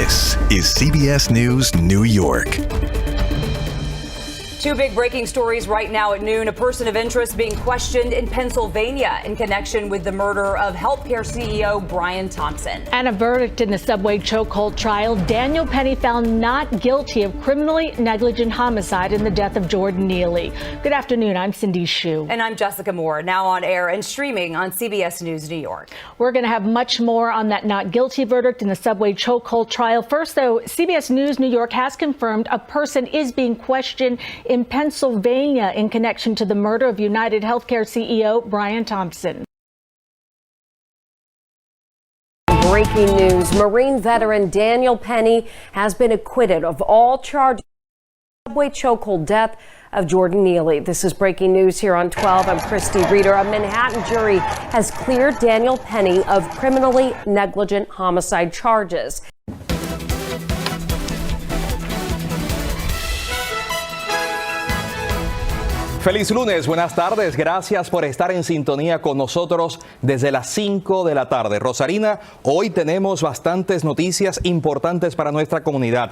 This is CBS News New York. Two big breaking stories right now at noon. A person of interest being questioned in Pennsylvania in connection with the murder of healthcare CEO Brian Thompson. And a verdict in the subway chokehold trial. Daniel Penny found not guilty of criminally negligent homicide in the death of Jordan Neely. Good afternoon. I'm Cindy Hsu. And I'm Jessica Moore, now on air and streaming on CBS News New York. We're going to have much more on that not guilty verdict in the subway chokehold trial. First, though, CBS News New York has confirmed a person is being questioned in Pennsylvania in connection to the murder of United Healthcare CEO Brian Thompson. Breaking news. Marine veteran Daniel Penny has been acquitted of all charges of the subway chokehold death of Jordan Neely. This is breaking news here on 12. I'm Christy Reeder. A Manhattan jury has cleared Daniel Penny of criminally negligent homicide charges. Feliz lunes, buenas tardes, gracias por estar en sintonía con nosotros desde las 5 de la tarde. Rosarina, hoy tenemos bastantes noticias importantes para nuestra comunidad.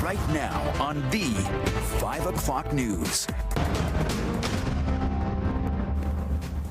Right now on the 5 o'clock news.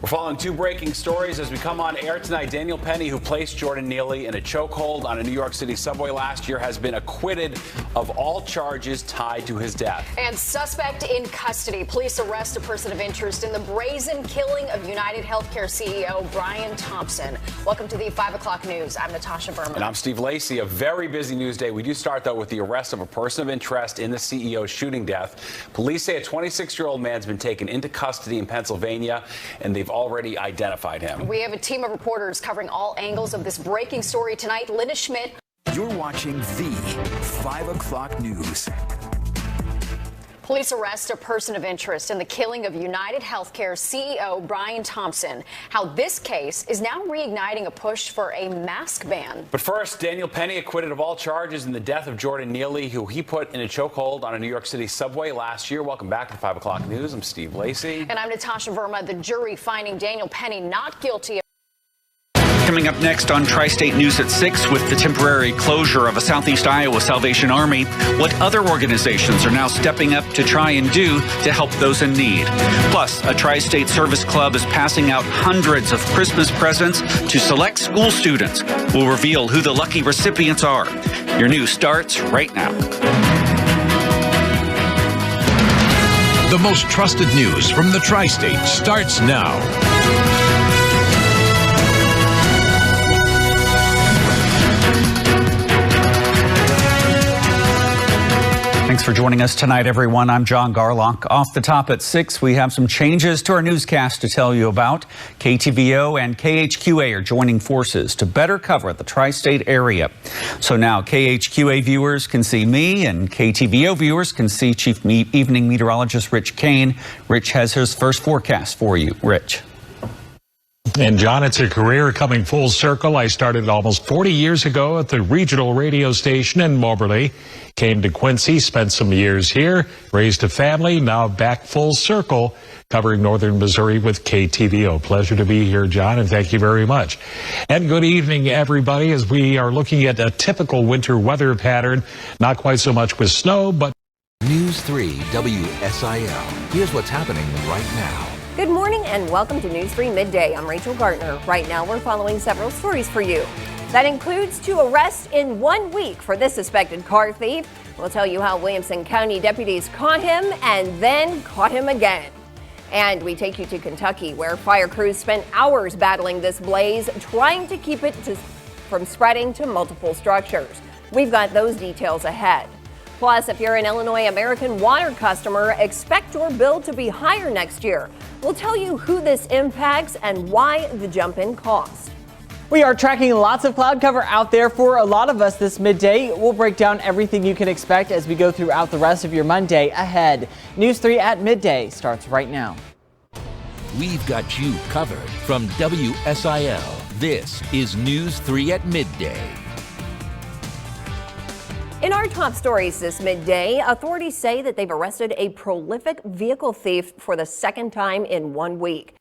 We're following two breaking stories as we come on air tonight. Daniel Penny, who placed Jordan Neely in a chokehold on a New York City subway last year, has been acquitted of all charges tied to his death. And suspect in custody. Police arrest a person of interest in the brazen killing of United Healthcare CEO Brian Thompson. Welcome to the 5 o'clock news. I'm Natasha Berman. And I'm Steve Lacey. A very busy news day. We do start, though, with the arrest of a person of interest in the CEO's shooting death. Police say a 26-year-old man's been taken into custody in Pennsylvania, and they've already identified him. We have a team of reporters covering all angles of this breaking story tonight. Linda Schmidt. You're watching the 5 o'clock news. Police arrest a person of interest in the killing of United Healthcare CEO Brian Thompson. How this case is now reigniting a push for a mask ban. But first, Daniel Penny acquitted of all charges in the death of Jordan Neely, who he put in a chokehold on a New York City subway last year. Welcome back to 5 o'clock news. I'm Steve Lacey. And I'm Natasha Verma. The jury finding Daniel Penny not guilty of Coming up next on Tri-State News at 6, with the temporary closure of a Southeast Iowa Salvation Army, what other organizations are now stepping up to try and do to help those in need. Plus, a Tri-State Service Club is passing out hundreds of Christmas presents to select school students. We'll reveal who the lucky recipients are. Your news starts right now. The most trusted news from the Tri-State starts now. Thanks for joining us tonight, everyone. I'm John Garlock. Off the top at 6, we have some changes to our newscast to tell you about. KTVO and KHQA are joining forces to better cover the tri-state area. So now KHQA viewers can see me, and KTVO viewers can see Chief Evening Meteorologist Rich Kane. Rich has his first forecast for you. Rich. And John, it's a career coming full circle. I started almost 40 years ago at the regional radio station in Moberly. Came to Quincy, spent some years here, raised a family, now back full circle, covering northern Missouri with KTVO. Pleasure to be here, John, and thank you very much. And good evening, everybody, as we are looking at a typical winter weather pattern. Not quite so much with snow, but News 3 WSIL. Here's what's happening right now. Good morning and welcome to News 3 Midday. I'm Rachel Gartner. Right now we're following several stories for you. That includes 2 arrests in 1 week for this suspected car thief. We'll tell you how Williamson County deputies caught him and then caught him again. And we take you to Kentucky, where fire crews spent hours battling this blaze, trying to keep it from spreading to multiple structures. We've got those details ahead. Plus, if you're an Illinois American Water customer, expect your bill to be higher next year. We'll tell you who this impacts and why the jump in cost. We are tracking lots of cloud cover out there for a lot of us this midday. We'll break down everything you can expect as we go throughout the rest of your Monday ahead. News 3 at midday starts right now. We've got you covered from WSIL. This is News 3 at midday. In our top stories this midday, authorities say that they've arrested a prolific vehicle thief for the second time in 1 week.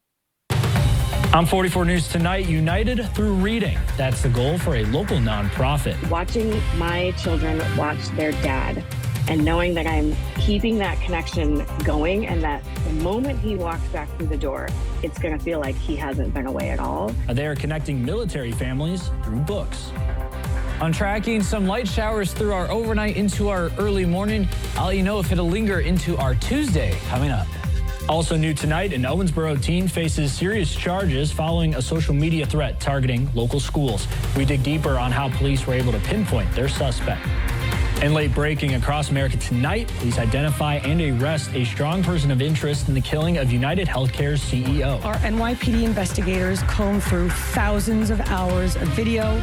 On 44 News Tonight, United Through Reading. That's the goal for a local nonprofit. Watching my children watch their dad and knowing that I'm keeping that connection going and that the moment he walks back through the door, it's going to feel like he hasn't been away at all. They are connecting military families through books. On tracking some light showers through our overnight into our early morning. I'll let you know if it'll linger into our Tuesday coming up. Also new tonight, an Owensboro teen faces serious charges following a social media threat targeting local schools. We dig deeper on how police were able to pinpoint their suspect. And late breaking across America tonight, police identify and arrest a strong person of interest in the killing of United Healthcare's CEO. Our NYPD investigators combed through thousands of hours of video,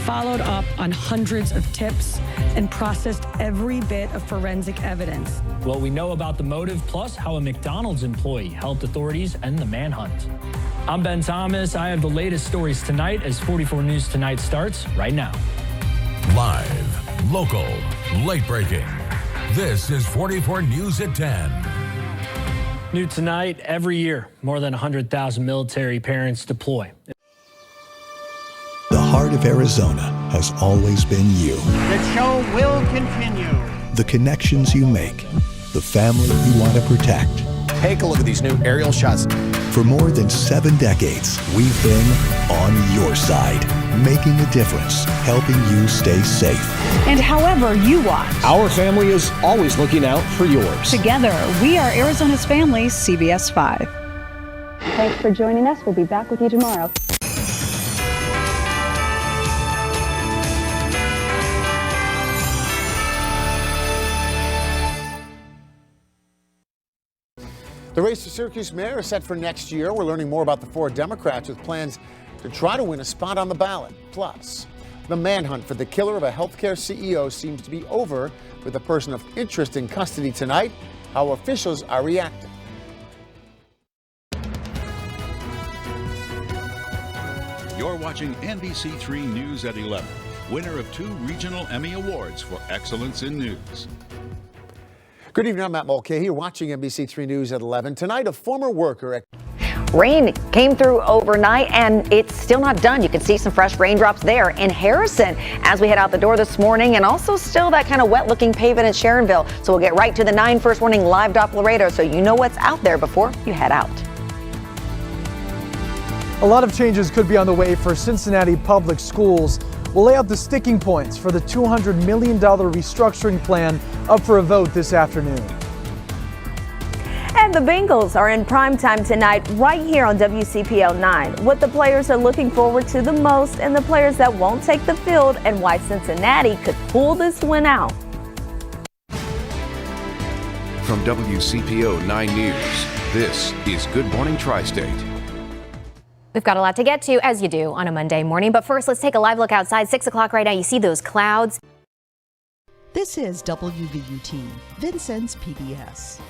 followed up on hundreds of tips, and processed every bit of forensic evidence. What we know about the motive, plus how a McDonald's employee helped authorities end the manhunt. I'm Ben Thomas. I have the latest stories tonight as 44 News Tonight starts right now. Live, local, late breaking. This is 44 News at 10. New tonight, every year, more than 100,000 military parents deploy. The heart of Arizona has always been you. The show will continue. The connections you make, the family you want to protect. Take a look at these new aerial shots. For more than 7 decades, we've been on your side, making a difference, helping you stay safe. And however you watch, our family is always looking out for yours. Together, we are Arizona's family, CBS 5. Thanks for joining us. We'll be back with you tomorrow. The race for Syracuse mayor is set for next year. We're learning more about the 4 Democrats with plans to try to win a spot on the ballot. Plus, the manhunt for the killer of a healthcare CEO seems to be over, with a person of interest in custody tonight. How officials are reacting. You're watching NBC3 News at 11, winner of 2 regional Emmy Awards for excellence in news. Good evening, I'm Matt Mulcahy. You're watching NBC3 News at 11. Tonight, a former worker at Rain came through overnight, and it's still not done. You can see some fresh raindrops there in Harrison as we head out the door this morning, and also still that kind of wet-looking pavement in Sharonville. So we'll get right to the 9 First Warning live Doppler radar so you know what's out there before you head out. A lot of changes could be on the way for Cincinnati Public Schools. We'll lay out the sticking points for the $200 million restructuring plan up for a vote this afternoon. And the Bengals are in primetime tonight right here on WCPL 9. What the players are looking forward to the most and the players that won't take the field and why Cincinnati could pull this one out. From WCPO 9 News, this is Good Morning Tri-State. We've got a lot to get to, as you do on a Monday morning. But first, let's take a live look outside. 6 o'clock right now. You see those clouds. This is WVUT, Vincennes PBS.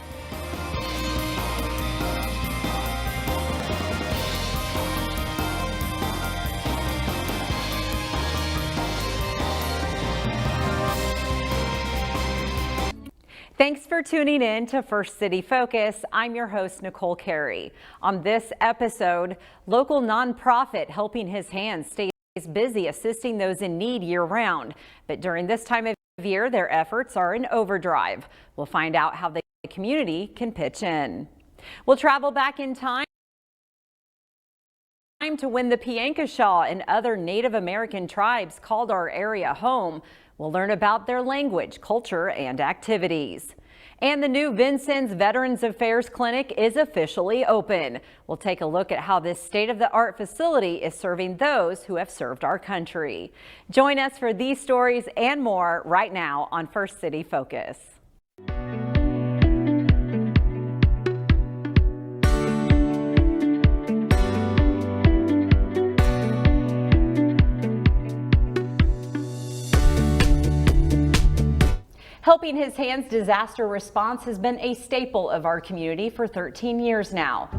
Thanks for tuning in to First City Focus. I'm your host, Nicole Carey. On this episode, local nonprofit Helping His Hands stays busy assisting those in need year-round. But during this time of year, their efforts are in overdrive. We'll find out how the community can pitch in. We'll travel back in time to when the Piankashaw and other Native American tribes called our area home. We'll learn about their language, culture, and activities. And the new Vincennes Veterans Affairs Clinic is officially open. We'll take a look at how this state-of-the-art facility is serving those who have served our country. Join us for these stories and more right now on First City Focus. Helping His Hands disaster response has been a staple of our community for 13 years now.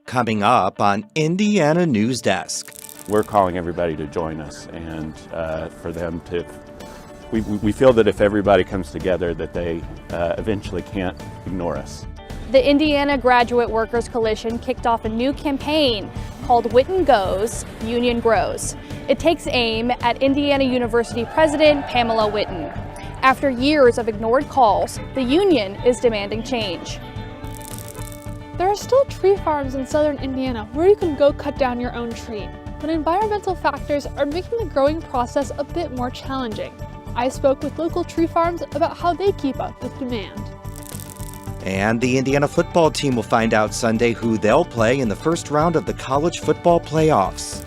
Coming up on Indiana News Desk. We're calling everybody to join us and for them to we feel that if everybody comes together, that they eventually can't ignore us. The Indiana Graduate Workers Coalition kicked off a new campaign called Witten Goes, Union Grows. It takes aim at Indiana University President Pamela Witten. After years of ignored calls, the union is demanding change. There are still tree farms in southern Indiana where you can go cut down your own tree, but environmental factors are making the growing process a bit more challenging. I spoke with local tree farms about how they keep up with demand. And the Indiana football team will find out Sunday who they'll play in the first round of the college football playoffs.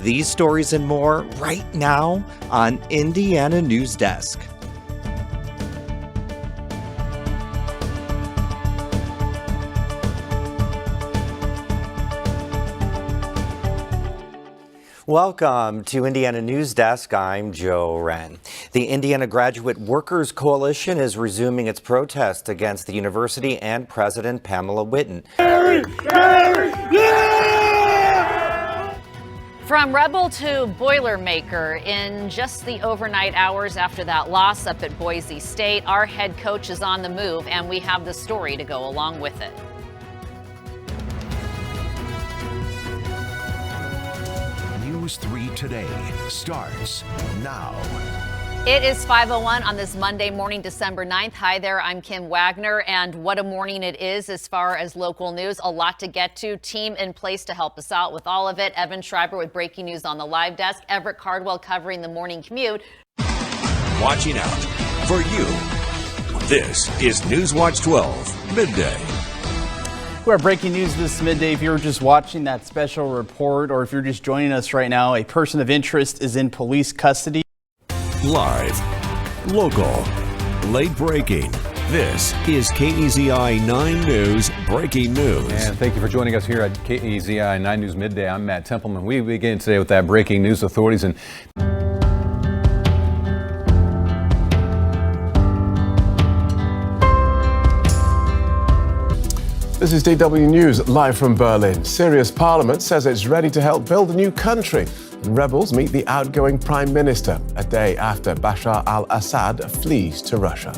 These stories and more right now on Indiana News Desk. Welcome to Indiana News Desk. I'm Joe Wren. The Indiana Graduate Workers Coalition is resuming its protest against the university and President Pamela Witten. From rebel to Boilermaker, in just the overnight hours after that loss up at Boise State, our head coach is on the move, and we have the story to go along with it. News 3 Today starts now. It is 5:01 on this Monday morning, December 9th. Hi there, I'm Kim Wagner, and what a morning it is as far as local news. A lot to get to. Team in place to help us out with all of it. Evan Schreiber with breaking news on the live desk. Everett Cardwell covering the morning commute. Watching out for you. This is Newswatch 12 Midday. We're breaking news this midday. If you're just watching that special report, or if you're just joining us right now, a person of interest is in police custody. Live, local, late breaking. This is KEZI 9 News Breaking News. And thank you for joining us here at KEZI 9 News Midday. I'm Matt Templeman. We begin today with that breaking news. Authorities and This is DW News, live from Berlin. Syria's parliament says it's ready to help build a new country. And rebels meet the outgoing prime minister a day after Bashar al-Assad flees to Russia.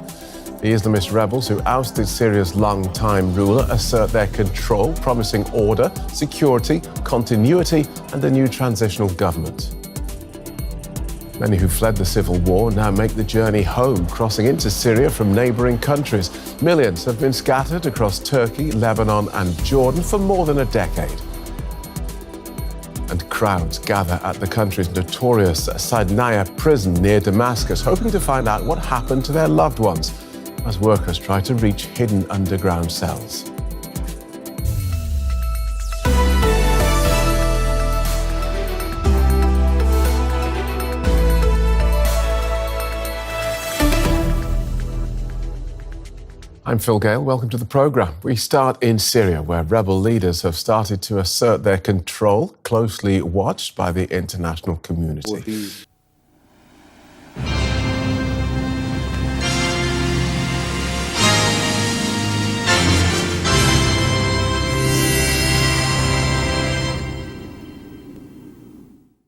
The Islamist rebels who ousted Syria's long-time ruler assert their control, promising order, security, continuity, and a new transitional government. Many who fled the civil war now make the journey home, crossing into Syria from neighboring countries. Millions have been scattered across Turkey, Lebanon, and Jordan for more than a decade. And crowds gather at the country's notorious Saidnaya prison near Damascus, hoping to find out what happened to their loved ones as workers try to reach hidden underground cells. I'm Phil Gale. Welcome to the programme. We start in Syria, where rebel leaders have started to assert their control, closely watched by the international community.